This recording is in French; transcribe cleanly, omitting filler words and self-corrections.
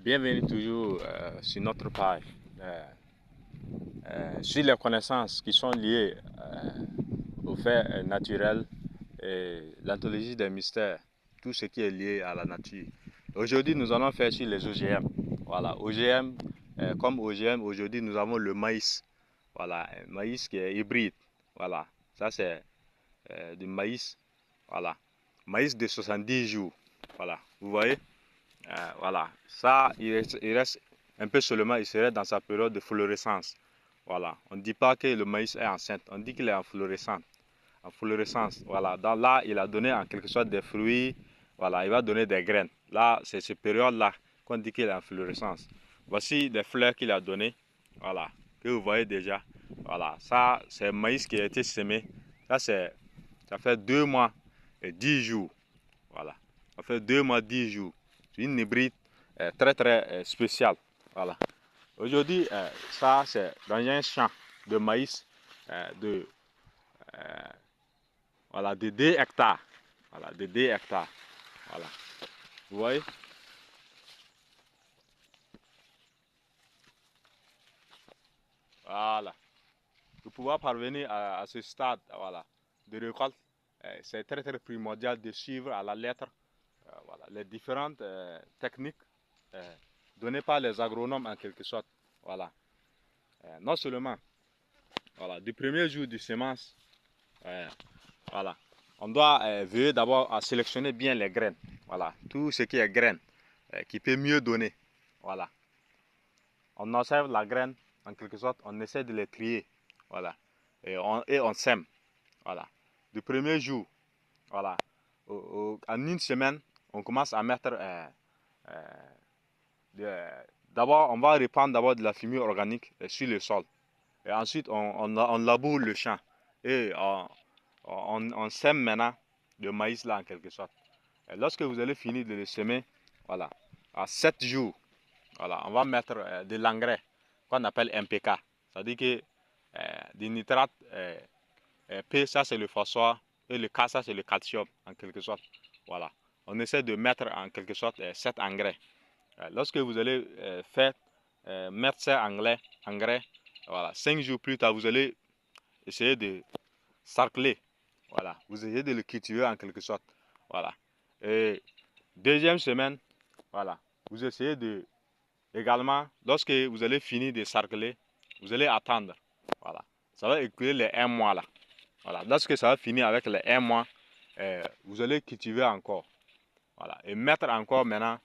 Bienvenue toujours sur notre page sur les connaissances qui sont liées aux faits naturels et l'anthologie des mystères, tout ce qui est lié à la nature. Aujourd'hui, nous allons faire sur les OGM. Voilà, OGM, comme OGM, aujourd'hui nous avons le maïs. Voilà, un maïs qui est hybride. Voilà, ça c'est du maïs. Voilà, maïs de 70 jours. Voilà, vous voyez. Voilà, ça, il reste un peu seulement, il serait dans sa période de florescence. Voilà, on ne dit pas que le maïs est enceinte, on dit qu'il est en florescence. En florescence, voilà. Là, il a donné en quelque sorte des fruits, voilà, il va donner des graines. Là, c'est cette période-là qu'on dit qu'il est en florescence. Voici des fleurs qu'il a données, voilà, que vous voyez déjà. Voilà, ça, c'est un maïs qui a été semé. Ça fait 2 mois et 10 jours. Voilà, ça fait 2 mois, 10 jours. C'est une hybride très spéciale. Voilà. Aujourd'hui, ça c'est dans un champ de maïs voilà, de 2 hectares. Voilà, de 2 hectares. Voilà. Vous voyez? Voilà. Pour pouvoir parvenir à ce stade, voilà, de récolte, c'est très primordial de suivre à la lettre voilà, les différentes techniques données par les agronomes en quelque sorte. Voilà. Non seulement voilà, du premier jour du semence, voilà, on doit veiller d'abord à sélectionner bien les graines. Voilà, tout ce qui est graines qui peut mieux donner. Voilà, on observe la graine en quelque sorte, on essaie de les trier. Voilà, et on sème. Voilà, du premier jour, voilà, en une semaine, on commence à mettre d'abord, on va répandre d'abord de la fumier organique sur le sol. Et ensuite, on laboure le champ. Et on sème maintenant le maïs là en quelque sorte. Et lorsque vous allez finir de le semer, voilà, à 7 jours, voilà, on va mettre de l'engrais qu'on appelle NPK. C'est-à-dire que du nitrate, P ça c'est le phosphore et le K ça c'est le calcium en quelque sorte. Voilà, on essaie de mettre en quelque sorte cet engrais. Lorsque vous allez mettre ces engrais, voilà, 5 jours plus tard, vous allez essayer de sarcler. Voilà, vous essayez de le cultiver en quelque sorte. Voilà. Et deuxième semaine, voilà, vous essayez de également, lorsque vous allez finir de sarcler, vous allez attendre. Voilà, ça va écouler les 1 mois là. Voilà, lorsque ça va finir avec les 1 mois, vous allez cultiver encore. Voilà, et mettre encore maintenant